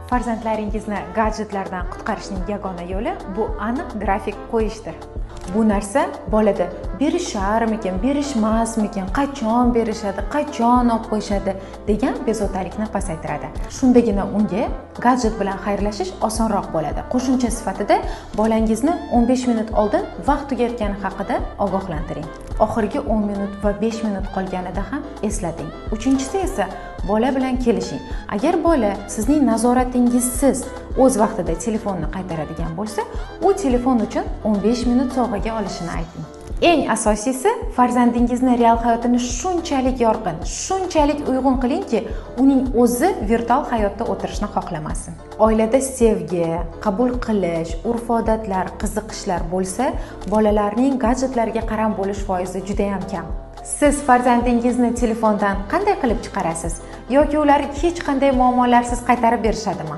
Farzandlaringizni gadjetlardan qutqarishning yagona yo'li bu aniq grafik qo'yishdir. Bu narsa bolada berisharmikin, berishmasmikin, qachon berishadi, qachon olib qo'yishadi degan bezovtalikni pasaytiradi. Shundagina unga gadjet bilan xayrlashish osonroq bo'ladi. Qo'shimcha sifatida bolangizni 15 minut oldin vaqt tugayotgani haqida ogohlantiring. Oxirgi 10 minut va 5 minut qolganida ham eslating. Uchinchisi esa bola bilan kelishing. Agar bola sizning nazoratingizsiz o'z vaqtida telefonni qaytaradigan bo'lsa, u telefon uchun 15 minut sovg'aga olishini ayting. Eng asosiysi, farzandingizni real hayotini shunchalik yorqin, shunchalik uyg'un qilingki, uning o'zi virtual hayotda o'tirishni xohlamasin. Oilada sevgi, qabul qilish, urf-odatlar, qiziqishlar bo'lsa, bolalarning gadjetlarga qaram bo'lish foizi juda ham kam. Siz farzandingizni telefondan qanday qilib chiqarasiz yoki ular hech qanday muammolarsiz qaytarib berishadimi?